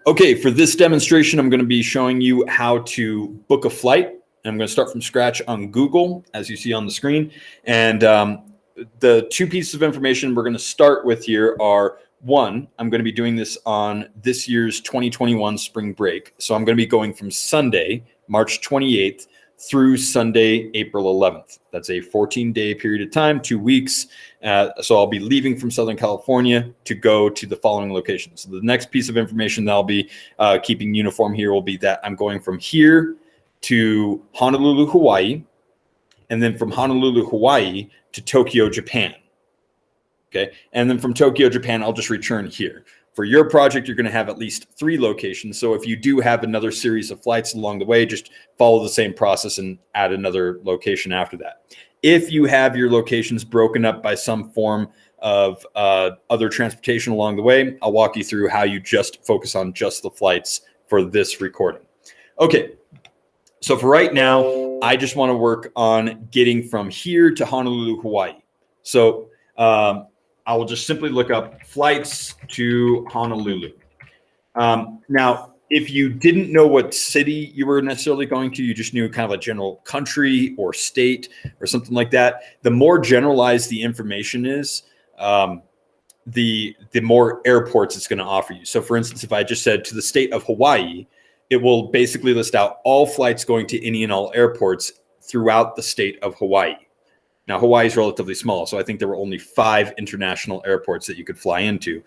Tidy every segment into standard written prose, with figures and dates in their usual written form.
Okay, for this demonstration, I'm going to be showing you how to book a flight. I'm going to start from scratch on Google, as you see on the screen. And the two pieces of information we're going to start with here are, one, I'm going to be doing this on this year's 2021 spring break. So I'm going to be going from Sunday, March 28th, through Sunday, April 11th. That's a 14-day period of time, 2 weeks. So I'll be leaving from Southern California to go to the following locations. So the next piece of information that I'll be keeping uniform here will be that I'm going from here to Honolulu, Hawaii, and then from Honolulu, Hawaii to Tokyo, Japan. Okay, and then from Tokyo, Japan, I'll just return here. For your project, you're going to have at least 3 locations. So if you do have another series of flights along the way, just follow the same process and add another location after that. If you have your locations broken up by some form of other transportation along the way, I'll walk you through how you just focus on just the flights for this recording. Okay, so for right now, I just want to work on getting from here to Honolulu, Hawaii. So I will just simply look up flights to Honolulu. Now, if you didn't know what city you were necessarily going to, you just knew kind of a general country or state or something like that, the more generalized the information is, the more airports it's going to offer you. So for instance, if I just said to the state of Hawaii, it will basically list out all flights going to any and all airports throughout the state of Hawaii. Now, Hawaii is relatively small, so I think there were only 5 international airports that you could fly into.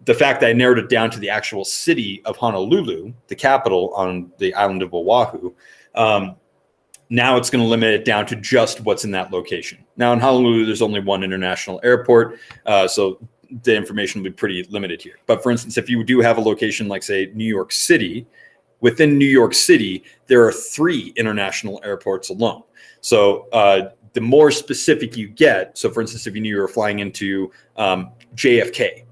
The fact that I narrowed it down to the actual city of Honolulu, the capital on the island of Oahu, now it's going to limit it down to just what's in that location. Now, in Honolulu, there's only 1 international airport, so the information will be pretty limited here. But for instance, if you do have a location like, say, New York City, within New York City, there are 3 international airports alone. So the more specific you get, so for instance, if you knew you were flying into JFK,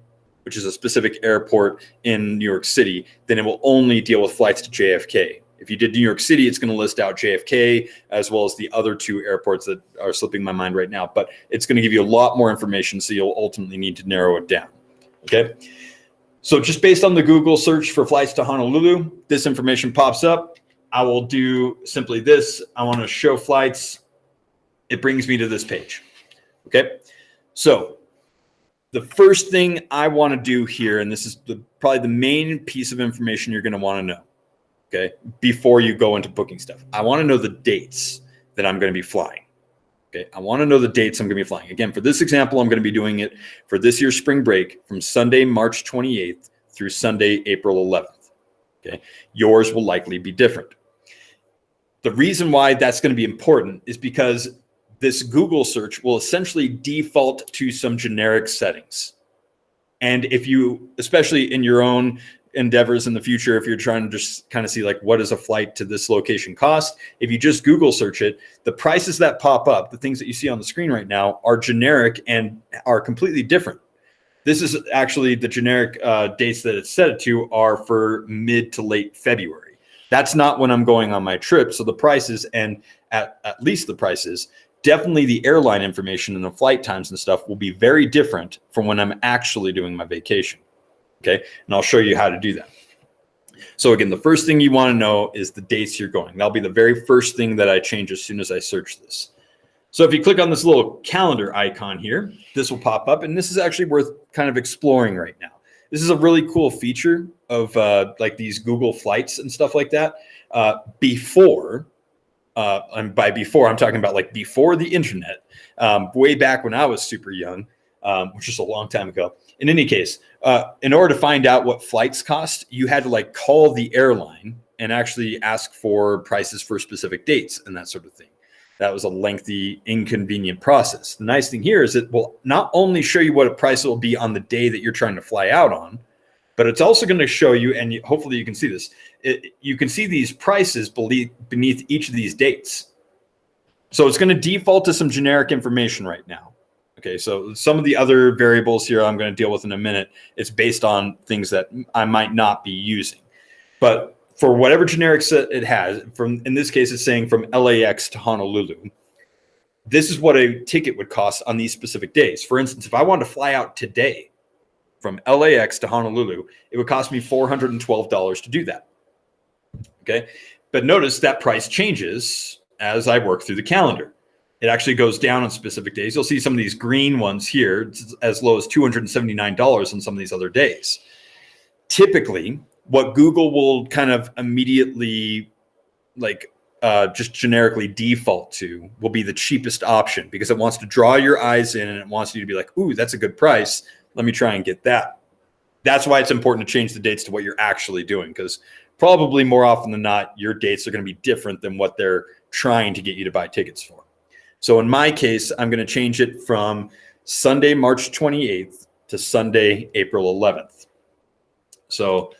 which is a specific airport in New York City, then it will only deal with flights to JFK. If you did New York City, it's going to list out JFK as well as the other 2 airports that are slipping my mind right now. But it's going to give you a lot more information, so you'll ultimately need to narrow it down. Okay. So just based on the Google search for flights to Honolulu, this information pops up. I will do simply this. I want to show flights. It brings me to this page. Okay. So the first thing I want to do here, and this is probably the main piece of information you're going to want to know, okay, before you go into booking stuff, I want to know the dates that I'm going to be flying. Okay. I want to know the dates I'm going to be flying. Again, for this example, I'm going to be doing it for this year's spring break from Sunday, March 28th through Sunday, April 11th. Okay. Yours will likely be different. The reason why that's going to be important is because this Google search will essentially default to some generic settings. And if you, especially in your own endeavors in the future, if you're trying to just kind of see like, what does a flight to this location cost? If you just Google search it, the prices that pop up, the things that you see on the screen right now, are generic and are completely different. This is actually the generic dates that it's set to are for mid to late February. That's not when I'm going on my trip. So the prices, and at least the prices, definitely the airline information and the flight times and stuff will be very different from when I'm actually doing my vacation. Okay. And I'll show you how to do that. So again, the first thing you want to know is the dates you're going. That'll be the very first thing that I change as soon as I search this. So if you click on this little calendar icon here, this will pop up, and this is actually worth kind of exploring right now. This is a really cool feature of like these Google flights and stuff like that. And by before, I'm talking about like before the internet, way back when I was super young, which is a long time ago. In any case, in order to find out what flights cost, you had to like call the airline and actually ask for prices for specific dates and that sort of thing. That was a lengthy, inconvenient process. The nice thing here is it will not only show you what a price will be on the day that you're trying to fly out on, but it's also going to show you, and hopefully you can see this, you can see these prices beneath each of these dates. So it's going to default to some generic information right now. Okay, so some of the other variables here I'm going to deal with in a minute, it's based on things that I might not be using. But for whatever generic set it has, in this case, it's saying from LAX to Honolulu, this is what a ticket would cost on these specific days. For instance, if I wanted to fly out today from LAX to Honolulu, it would cost me $412 to do that. Okay. But notice that price changes as I work through the calendar. It actually goes down on specific days. You'll see some of these green ones here, it's as low as $279 on some of these other days. Typically, what Google will kind of immediately just generically default to will be the cheapest option, because it wants to draw your eyes in and it wants you to be like, ooh, that's a good price. Let me try and get that. That's why it's important to change the dates to what you're actually doing, because probably more often than not, your dates are going to be different than what they're trying to get you to buy tickets for. So in my case, I'm going to change it from Sunday, March 28th to Sunday, April 11th. So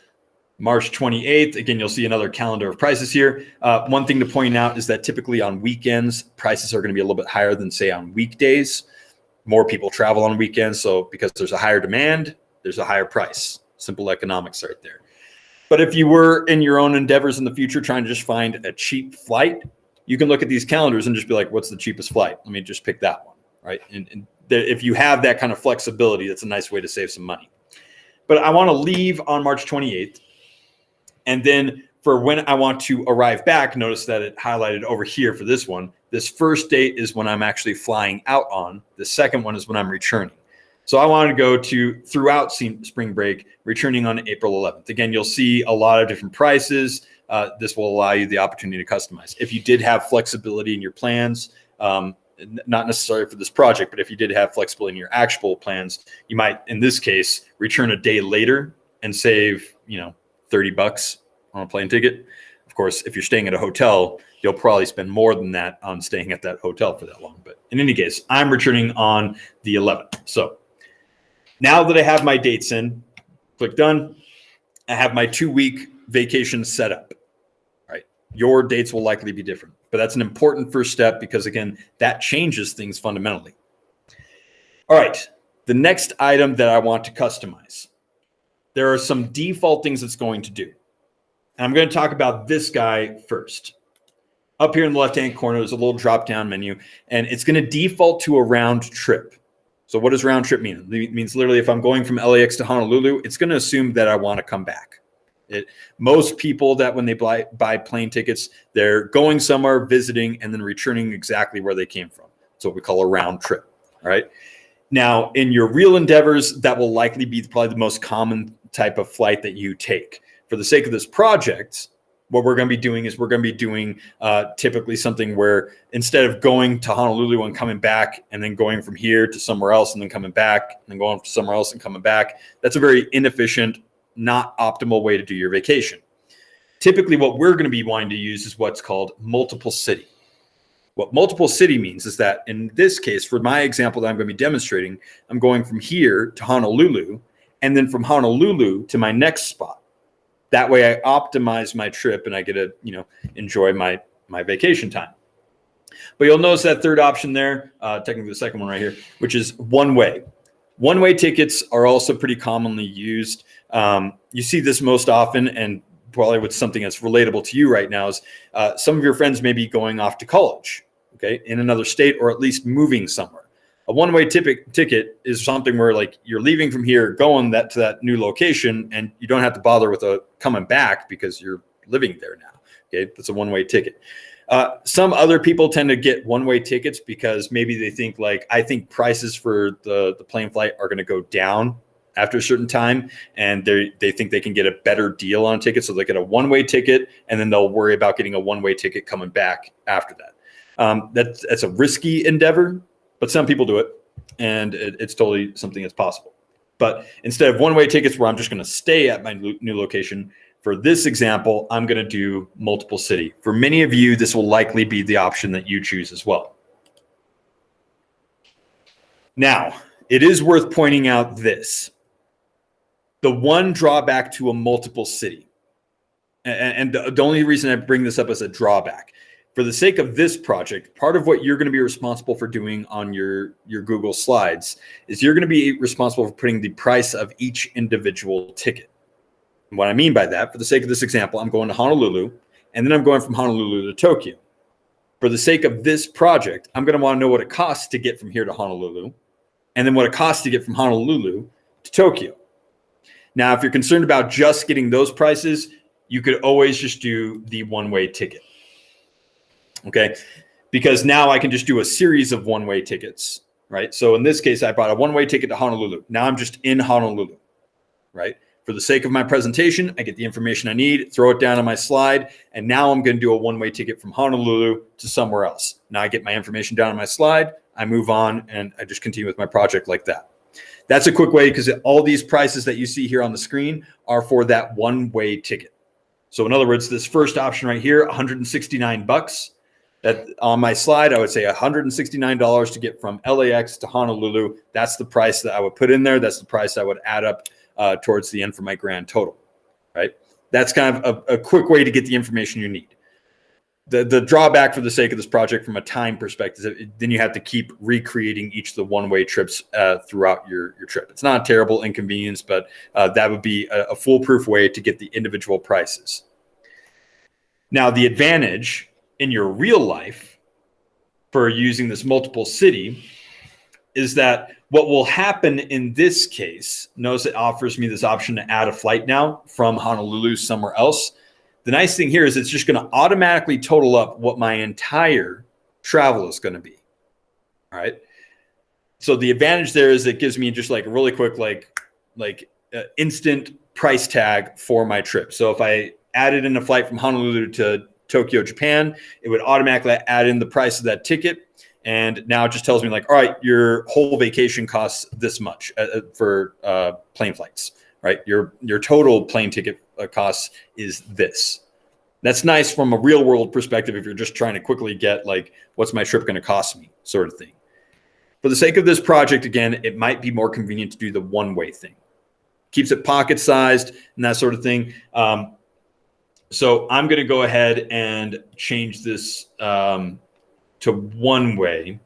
March 28th, again, you'll see another calendar of prices here. One thing to point out is that typically on weekends, prices are going to be a little bit higher than, say, on weekdays. More people travel on weekends, so because there's a higher demand, there's a higher price. Simple economics right there. But if you were in your own endeavors in the future trying to just find a cheap flight, you can look at these calendars and just be like, what's the cheapest flight? Let me just pick that one, right? And if you have that kind of flexibility, that's a nice way to save some money. But I want to leave on March 28th. And then for when I want to arrive back, notice that it highlighted over here for this one. This first date is when I'm actually flying out on. The second one is when I'm returning. So I wanted to go to throughout spring break, returning on April 11th. Again, you'll see a lot of different prices. This will allow you the opportunity to customize. If you did have flexibility in your plans, not necessarily for this project, but if you did have flexibility in your actual plans, you might, in this case, return a day later and save, $30 on a plane ticket. Of course, if you're staying at a hotel, you'll probably spend more than that on staying at that hotel for that long. But in any case, I'm returning on the 11th. So now that I have my dates in, click done. I have my 2-week vacation set up, right? Your dates will likely be different, but that's an important first step because, again, that changes things fundamentally. All right, the next item that I want to customize. There are some default things it's going to do. And I'm going to talk about this guy first. Up here in the left-hand corner, there's a little drop-down menu, and it's going to default to a round trip. So what does round trip mean? It means literally if I'm going from LAX to Honolulu, it's going to assume that I want to come back. Most people that when they buy plane tickets, they're going somewhere, visiting, and then returning exactly where they came from. That's what we call a round trip, all right? Now, in your real endeavors, that will likely be probably the most common type of flight that you take. For the sake of this project, what we're going to be doing is we're going to be doing typically something where instead of going to Honolulu and coming back and then going from here to somewhere else and then coming back and then going to somewhere else and coming back, that's a very inefficient, not optimal way to do your vacation. Typically, what we're going to be wanting to use is what's called multiple city. What multiple city means is that in this case, for my example that I'm going to be demonstrating, I'm going from here to Honolulu and then from Honolulu to my next spot. That way I optimize my trip and I get to, enjoy my vacation time. But you'll notice that third option there, technically the second one right here, which is one way. One-way tickets are also pretty commonly used. You see this most often, and probably with something that's relatable to you right now is some of your friends may be going off to college, okay, in another state or at least moving somewhere. A one-way ticket is something where like you're leaving from here, going to that new location, and you don't have to bother with coming back because you're living there now. Okay, that's a one-way ticket. Some other people tend to get one-way tickets because maybe they think I think prices for the plane flight are going to go down after a certain time, and they think they can get a better deal on a ticket, so they get a one-way ticket, and then they'll worry about getting a one-way ticket coming back after that. That's a risky endeavor. But some people do it, and it's totally something that's possible. But instead of one-way tickets where I'm just going to stay at my new location, for this example, I'm going to do multiple city. For many of you, this will likely be the option that you choose as well. Now, it is worth pointing out this. The one drawback to a multiple city, and the only reason I bring this up as a drawback, for the sake of this project, part of what you're going to be responsible for doing on your Google Slides is you're going to be responsible for putting the price of each individual ticket. And what I mean by that, for the sake of this example, I'm going to Honolulu, and then I'm going from Honolulu to Tokyo. For the sake of this project, I'm going to want to know what it costs to get from here to Honolulu, and then what it costs to get from Honolulu to Tokyo. Now, if you're concerned about just getting those prices, you could always just do the one-way ticket. Okay, because now I can just do a series of one-way tickets, right? So in this case, I bought a one-way ticket to Honolulu. Now I'm just in Honolulu, right? For the sake of my presentation, I get the information I need, throw it down on my slide, and now I'm going to do a one-way ticket from Honolulu to somewhere else. Now I get my information down on my slide, I move on, and I just continue with my project like that. That's a quick way, because all these prices that you see here on the screen are for that one-way ticket. So in other words, this first option right here, $169. That on my slide, I would say $169 to get from LAX to Honolulu. That's the price that I would put in there. That's the price I would add up towards the end for my grand total, right? That's kind of a quick way to get the information you need. The drawback for the sake of this project from a time perspective, then you have to keep recreating each of the one-way trips throughout your trip. It's not a terrible inconvenience, but that would be a foolproof way to get the individual prices. Now, the advantage in your real life for using this multiple city is that what will happen in this case, notice it offers me this option to add a flight now from Honolulu somewhere else. The nice thing here is it's just going to automatically total up what my entire travel is going to be. All right. So the advantage there is it gives me just like a really quick, instant price tag for my trip. So if I added in a flight from Honolulu to Tokyo, Japan, it would automatically add in the price of that ticket. And now it just tells me like, all right, your whole vacation costs this much for plane flights, right? Your total plane ticket costs is this. That's nice from a real world perspective if you're just trying to quickly get like, what's my trip going to cost me sort of thing. For the sake of this project, again, it might be more convenient to do the one-way thing. Keeps it pocket sized and that sort of thing. So I'm going to go ahead and change this to one-way.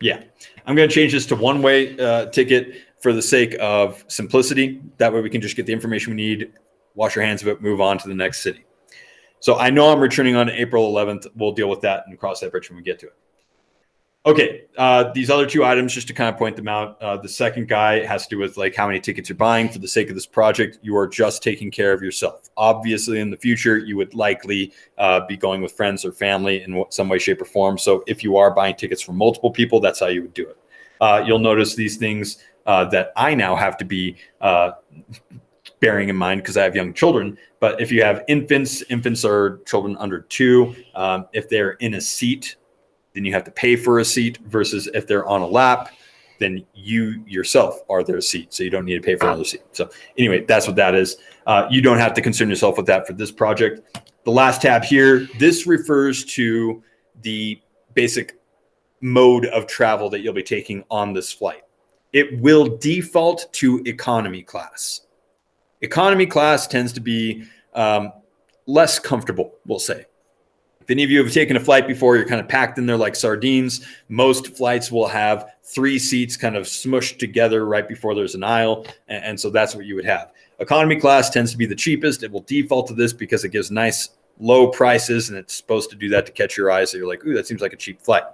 Yeah, I'm going to change this to one-way ticket for the sake of simplicity. That way we can just get the information we need, wash our hands of it, move on to the next city. So I know I'm returning on April 11th. We'll deal with that and cross that bridge when we get to it. Okay, these other two items, just to kind of point them out. The second guy has to do with like how many tickets you're buying. For the sake of this project, you are just taking care of yourself. Obviously, in the future, you would likely be going with friends or family in some way, shape, or form. So if you are buying tickets for multiple people, that's how you would do it. You'll notice these things that I now have to be bearing in mind because I have young children. But if you have infants are children under 2. If they're in a seat, then you have to pay for a seat, versus if they're on a lap, then you yourself are their seat. So you don't need to pay for another seat. So anyway, that's what that is. You don't have to concern yourself with that for this project. The last tab here, this refers to the basic mode of travel that you'll be taking on this flight. It will default to economy class. Economy class tends to be less comfortable, we'll say. If any of you have taken a flight before, you're kind of packed in there like sardines. Most flights will have 3 seats kind of smushed together right before there's an aisle. And so that's what you would have. Economy class tends to be the cheapest. It will default to this because it gives nice low prices, and it's supposed to do that to catch your eye. So you're like, ooh, that seems like a cheap flight.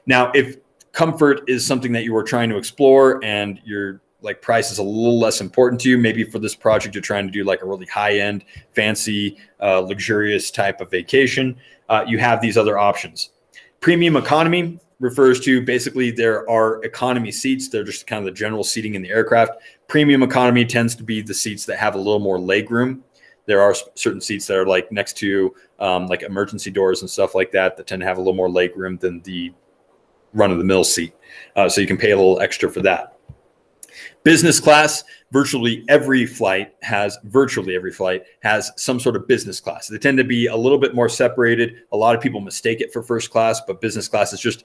Now, if comfort is something that you were trying to explore and your like price is a little less important to you, maybe for this project, you're trying to do like a really high-end, fancy, luxurious type of vacation, you have these other options. Premium economy refers to basically there are economy seats. They're just kind of the general seating in the aircraft. Premium economy tends to be the seats that have a little more leg room. There are certain seats that are like next to like emergency doors and stuff like that that tend to have a little more leg room than the run-of-the-mill seat. So you can pay a little extra for that. Business class, virtually every flight has some sort of business class. They tend to be a little bit more separated. A lot of people mistake it for first class, but business class is just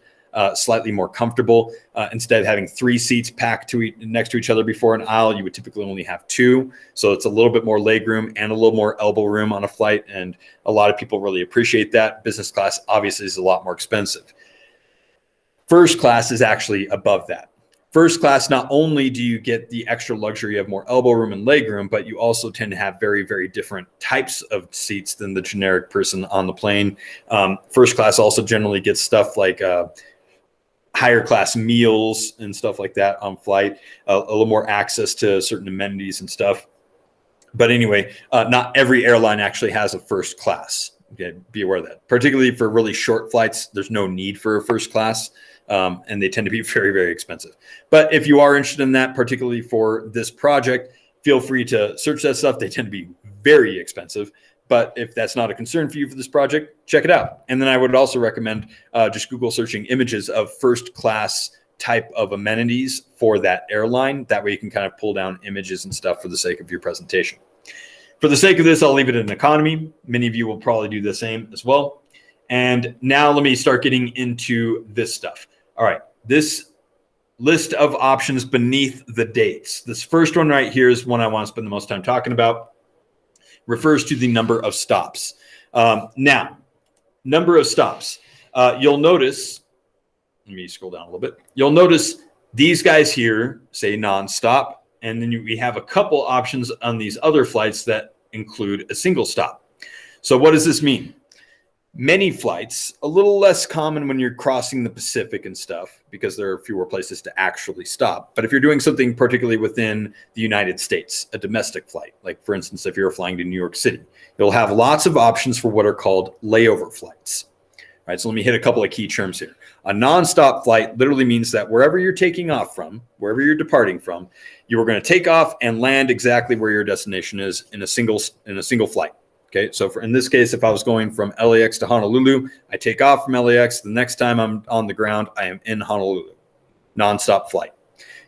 slightly more comfortable. Instead of having 3 seats packed next to each other before an aisle, you would typically only have 2. So it's a little bit more leg room and a little more elbow room on a flight. And a lot of people really appreciate that. Business class obviously is a lot more expensive. First class is actually above that. First class, not only do you get the extra luxury of more elbow room and leg room, but you also tend to have very, very different types of seats than the generic person on the plane. First class also generally gets stuff like higher class meals and stuff like that on flight, a little more access to certain amenities and stuff. But anyway, not every airline actually has a first class. Okay, be aware of that. Particularly for really short flights, there's no need for a first class, and they tend to be very, very expensive. But if you are interested in that, particularly for this project, feel free to search that stuff. They tend to be very expensive. But if that's not a concern for you for this project, check it out. And then I would also recommend just Google searching images of first class type of amenities for that airline. That way you can kind of pull down images and stuff for the sake of your presentation. For the sake of this, I'll leave it in economy. Many of you will probably do the same as well. And now let me start getting into this stuff. All right, this list of options beneath the dates. This first one right here is one I want to spend the most time talking about. Refers to the number of stops. Now, number of stops. You'll notice, let me scroll down a little bit. You'll notice these guys here say nonstop, and then we have a couple options on these other flights that include a single stop. So what does this mean? Many flights, a little less common when you're crossing the Pacific and stuff, because there are fewer places to actually stop. But if you're doing something particularly within the United States, a domestic flight, like for instance, if you're flying to New York City, you'll have lots of options for what are called layover flights. All right, so let me hit a couple of key terms here. A nonstop flight literally means that wherever you're taking off from, wherever you're departing from, you are going to take off and land exactly where your destination is in a single flight. Okay, so in this case, if I was going from LAX to Honolulu, I take off from LAX. The next time I'm on the ground, I am in Honolulu. Nonstop flight.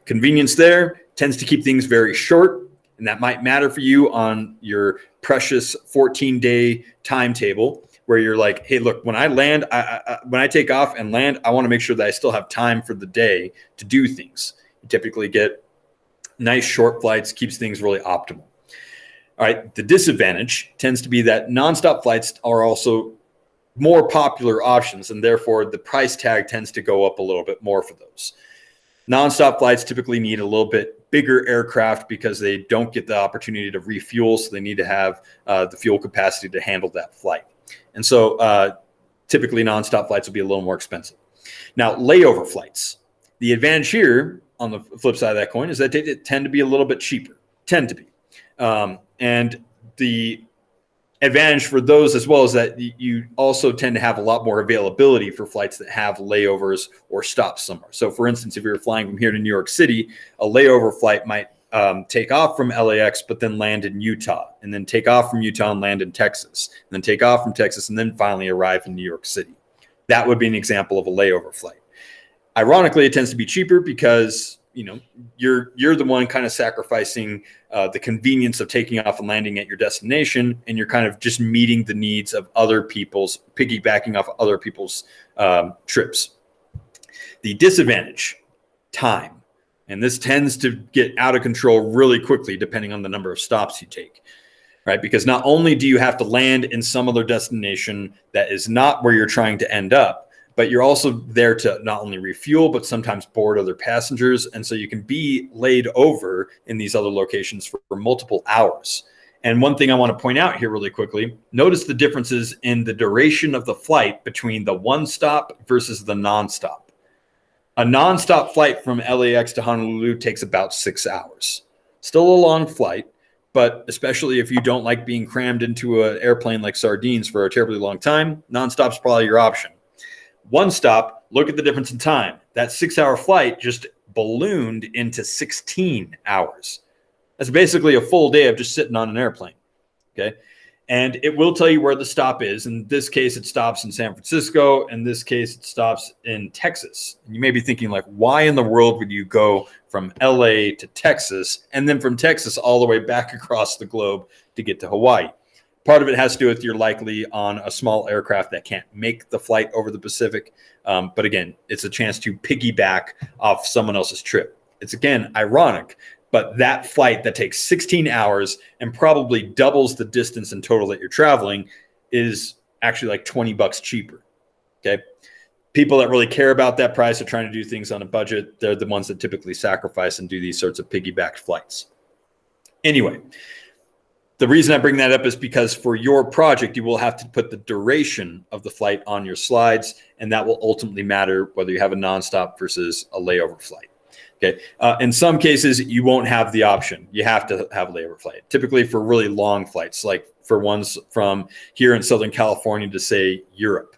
Convenience there tends to keep things very short, and that might matter for you on your precious 14-day timetable, where you're like, hey, look, when I land, when I take off and land, I want to make sure that I still have time for the day to do things. You typically get nice short flights, keeps things really optimal. All right, the disadvantage tends to be that nonstop flights are also more popular options, and therefore the price tag tends to go up a little bit more for those. Nonstop flights typically need a little bit bigger aircraft because they don't get the opportunity to refuel, so they need to have the fuel capacity to handle that flight. And so typically nonstop flights will be a little more expensive. Now, layover flights. The advantage here on the flip side of that coin is that they tend to be a little bit cheaper, tend to be. And the advantage for those as well is that you also tend to have a lot more availability for flights that have layovers or stops somewhere. So for instance, if you're flying from here to New York City, a layover flight might take off from LAX, but then land in Utah, and then take off from Utah and land in Texas, and then take off from Texas, and then finally arrive in New York City. That would be an example of a layover flight. Ironically, it tends to be cheaper because you're the one kind of sacrificing the convenience of taking off and landing at your destination, and you're kind of just meeting the needs of other people's, piggybacking off other people's trips. The disadvantage, time. And this tends to get out of control really quickly depending on the number of stops you take, right? Because not only do you have to land in some other destination that is not where you're trying to end up, but you're also there to not only refuel, but sometimes board other passengers. And so you can be laid over in these other locations for multiple hours. And one thing I want to point out here really quickly, notice the differences in the duration of the flight between the one stop versus the nonstop. A nonstop flight from LAX to Honolulu takes about 6 hours. Still a long flight, but especially if you don't like being crammed into an airplane like sardines for a terribly long time, nonstop's probably your option. One stop, look at the difference in time. That 6-hour flight just ballooned into 16 hours. That's basically a full day of just sitting on an airplane, okay? And it will tell you where the stop is. In this case, it stops in San Francisco. In this case, it stops in Texas. And you may be thinking, like, why in the world would you go from LA to Texas and then from Texas all the way back across the globe to get to Hawaii? Part of it has to do with you're likely on a small aircraft that can't make the flight over the Pacific. But again, it's a chance to piggyback off someone else's trip. It's, again, ironic. But that flight that takes 16 hours and probably doubles the distance in total that you're traveling is actually like $20 cheaper. Okay. People that really care about that price are trying to do things on a budget. They're the ones that typically sacrifice and do these sorts of piggybacked flights. Anyway, The reason I bring that up is because for your project, you will have to put the duration of the flight on your slides, and that will ultimately matter whether you have a nonstop versus a layover flight. Okay. In some cases, you won't have the option. You have to have a layover flight. Typically for really long flights, like for ones from here in Southern California to say Europe,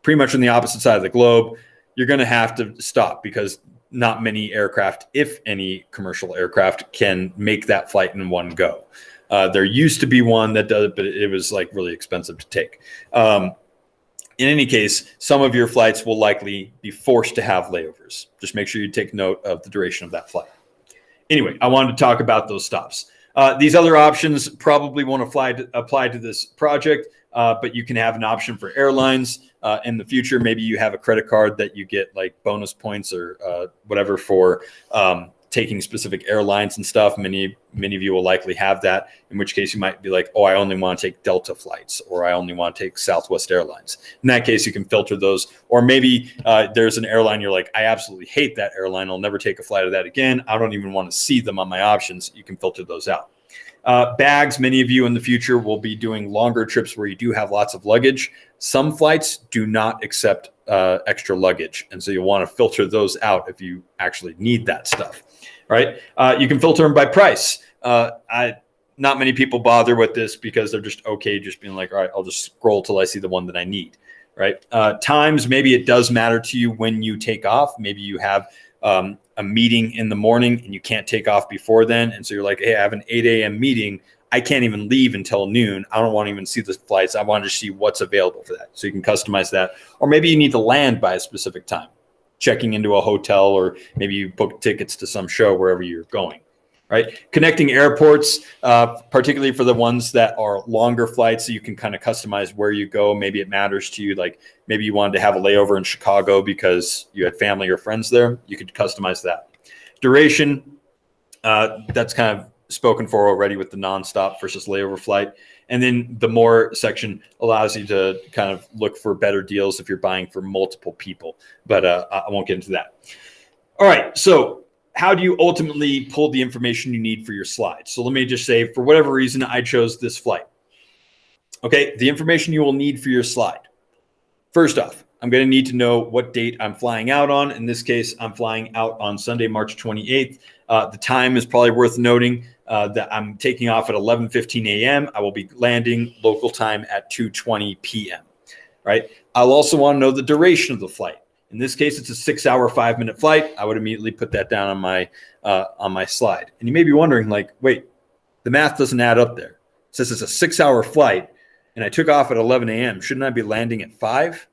pretty much on the opposite side of the globe, you're going to have to stop because not many aircraft, if any commercial aircraft, can make that flight in one go. There used to be one that does, but it was like really expensive to take. In any case, some of your flights will likely be forced to have layovers. Just make sure you take note of the duration of that flight. Anyway, I wanted to talk about those stops. These other options probably won't apply to this project, but you can have an option for airlines in the future. Maybe you have a credit card that you get like bonus points or whatever for taking specific airlines and stuff. Many of you will likely have that, in which case you might be like, oh, I only want to take Delta flights, or I only want to take Southwest Airlines. In that case, you can filter those. Or maybe there's an airline you're like, I absolutely hate that airline. I'll never take a flight of that again. I don't even want to see them on my options. You can filter those out. Bags, many of you in the future will be doing longer trips where you do have lots of luggage. Some flights do not accept extra luggage, and so you'll want to filter those out if you actually need that stuff. Right? You can filter them by price. Not many people bother with this because they're just okay just being like, all right, I'll just scroll till I see the one that I need. Right? Times, maybe it does matter to you when you take off. Maybe you have a meeting in the morning and you can't take off before then. And so you're like, hey, I have an 8 a.m. meeting. I can't even leave until noon. I don't want to even see the flights. I want to see what's available for that. So you can customize that. Or maybe you need to land by a specific time, checking into a hotel, or maybe you book tickets to some show wherever you're going. Right? Connecting airports, particularly for the ones that are longer flights, so you can kind of customize where you go. Maybe it matters to you. Like maybe you wanted to have a layover in Chicago because you had family or friends there. You could customize that. Duration, that's kind of spoken for already with the nonstop versus layover flight. And then the more section allows you to kind of look for better deals if you're buying for multiple people. But I won't get into that. All right. So how do you ultimately pull the information you need for your slides? So let me just say, for whatever reason, I chose this flight. Okay. The information you will need for your slide. First off, I'm going to need to know what date I'm flying out on. In this case, I'm flying out on Sunday, March 28th. The time is probably worth noting that I'm taking off at 11:15 a.m. I will be landing local time at 2:20 p.m. Right? I'll also want to know the duration of the flight. In this case, it's a 6-hour, 5-minute flight. I would immediately put that down on my slide. And you may be wondering, like, wait, the math doesn't add up there. It says it's a 6-hour flight, and I took off at 11 a.m. Shouldn't I be landing at 5?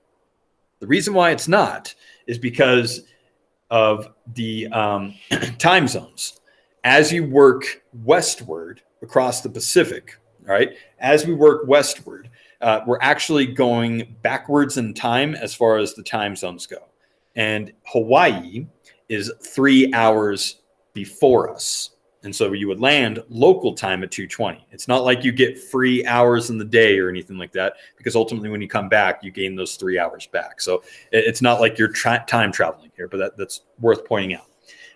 The reason why it's not is because of the time zones. As you work westward across the Pacific, all right, as we work westward, we're actually going backwards in time as far as the time zones go. And Hawaii is 3 hours before us. And so you would land local time at 2:20. It's not like you get free hours in the day or anything like that, because ultimately when you come back, you gain those 3 hours back. So it's not like you're time traveling here, but that's worth pointing out.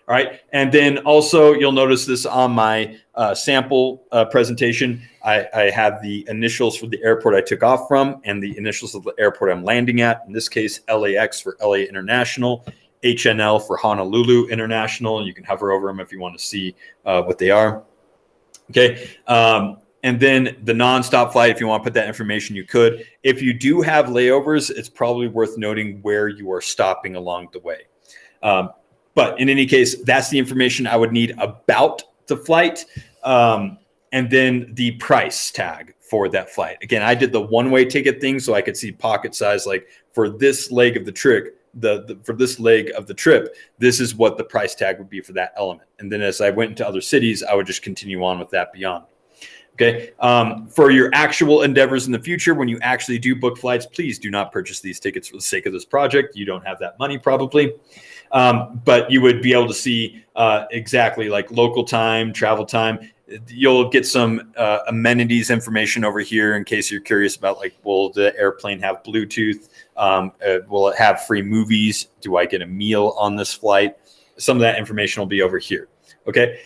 All right. And then also you'll notice this on my sample presentation. I have the initials for the airport I took off from and the initials of the airport I'm landing at. In this case, LAX for LA International, HNL for Honolulu International. You can hover over them if you want to see what they are. Okay. And then the nonstop flight, if you want to put that information, you could. If you do have layovers, it's probably worth noting where you are stopping along the way. But in any case, that's the information I would need about the flight. And then the price tag for that flight. Again, I did the one-way ticket thing so I could see pocket size, like for this leg of the trip, for this leg of the trip, this is what the price tag would be for that element. And then as I went into other cities, I would just continue on with that beyond. Okay. For your actual endeavors in the future, when you actually do book flights, please do not purchase these tickets for the sake of this project. You don't have that money probably. But you would be able to see exactly like local time, travel time. You'll get some amenities information over here in case you're curious about, like, will the airplane have Bluetooth? Will it have free movies? Do I get a meal on this flight? Some of that information will be over here. Okay.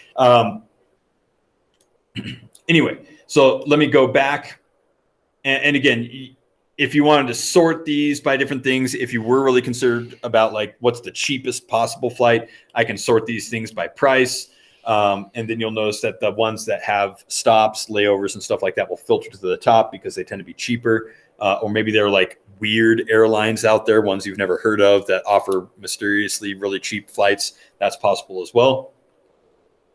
Anyway, so let me go back. And again, if you wanted to sort these by different things, if you were really concerned about like what's the cheapest possible flight, I can sort these things by price. And then you'll notice that the ones that have stops, layovers, and stuff like that will filter to the top because they tend to be cheaper. Or maybe they're like weird airlines out there, ones you've never heard of that offer mysteriously really cheap flights. That's possible as well.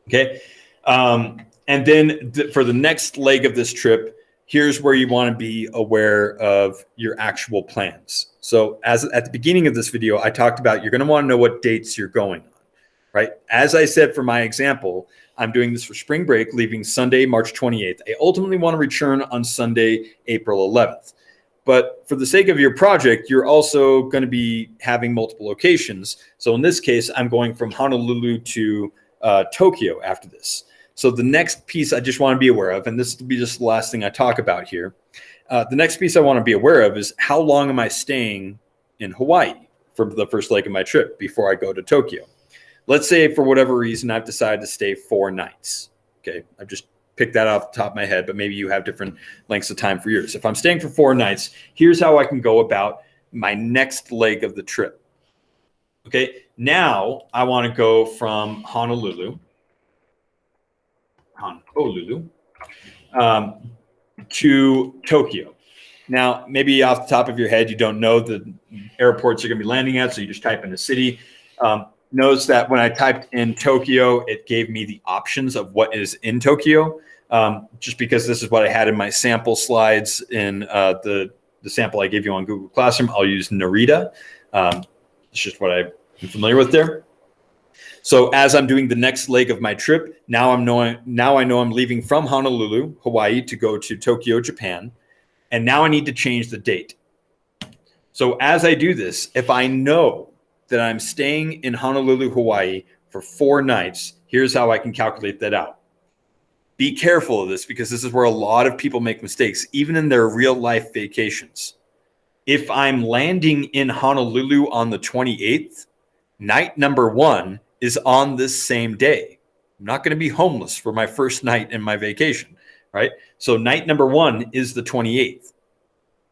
Okay. And then for the next leg of this trip, here's where you want to be aware of your actual plans. So as at the beginning of this video, I talked about you're going to want to know what dates you're going on, right? As I said, for my example, I'm doing this for spring break, leaving Sunday, March 28th. I ultimately want to return on Sunday, April 11th. But for the sake of your project, you're also going to be having multiple locations. So in this case, I'm going from Honolulu to Tokyo after this. So the next piece I just want to be aware of, and this will be just the last thing I talk about here. The next piece I want to be aware of is how long am I staying in Hawaii for the first leg of my trip before I go to Tokyo. Let's say for whatever reason, I've decided to stay 4 nights. Okay, I've just picked that off the top of my head, but maybe you have different lengths of time for yours. If I'm staying for 4 nights, here's how I can go about my next leg of the trip. Okay, now I want to go from Honolulu to Tokyo. Now, maybe off the top of your head, you don't know the airports you're going to be landing at, so you just type in a city. Notice that when I typed in Tokyo, it gave me the options of what is in Tokyo, just because this is what I had in my sample slides in the sample I gave you on Google Classroom. I'll use Narita. It's just what I'm familiar with there. So as I'm doing the next leg of my trip, now I know I'm leaving from Honolulu, Hawaii, to go to Tokyo, Japan. And now I need to change the date. So as I do this, if I know that I'm staying in Honolulu, Hawaii for 4 nights, here's how I can calculate that out. Be careful of this because this is where a lot of people make mistakes, even in their real life vacations. If I'm landing in Honolulu on the 28th, night number 1 is on this same day. I'm not going to be homeless for my first night in my vacation, right? So night number 1 is the 28th.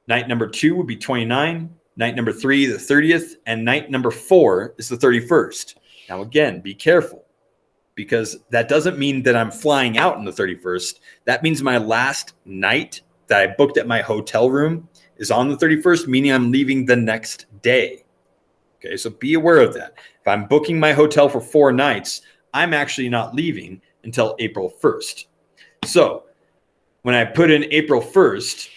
Night number 2 would be 29. Night number 3, the 30th. And night number 4 is the 31st. Now, again, be careful because that doesn't mean that I'm flying out on the 31st. That means my last night that I booked at my hotel room is on the 31st, meaning I'm leaving the next day. Okay, so be aware of that. If I'm booking my hotel for 4 nights, I'm actually not leaving until April 1st. So when I put in April 1st,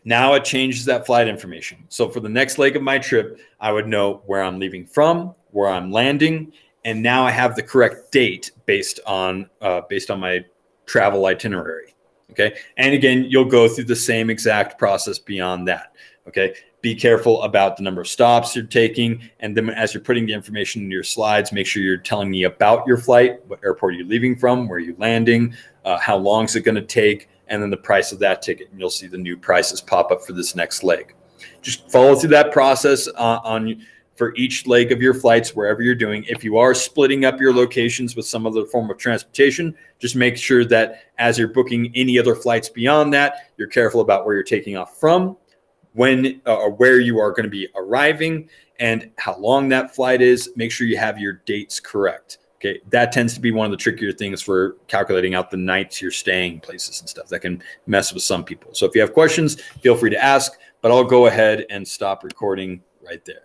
now it changes that flight information. So for the next leg of my trip, I would know where I'm leaving from, where I'm landing, and now I have the correct date based on my travel itinerary. Okay, and again, you'll go through the same exact process beyond that. Okay. Be careful about the number of stops you're taking. And then as you're putting the information in your slides, make sure you're telling me about your flight, what airport you're leaving from, where you're landing, how long is it going to take, and then the price of that ticket. And you'll see the new prices pop up for this next leg. Just follow through that process for each leg of your flights, wherever you're doing. If you are splitting up your locations with some other form of transportation, just make sure that as you're booking any other flights beyond that, you're careful about where you're taking off from, when or where you are going to be arriving, and how long that flight is. Make sure you have your dates correct. Okay, that tends to be one of the trickier things for calculating out the nights you're staying places and stuff. That can mess with some people. So if you have questions, feel free to ask, but I'll go ahead and stop recording right there.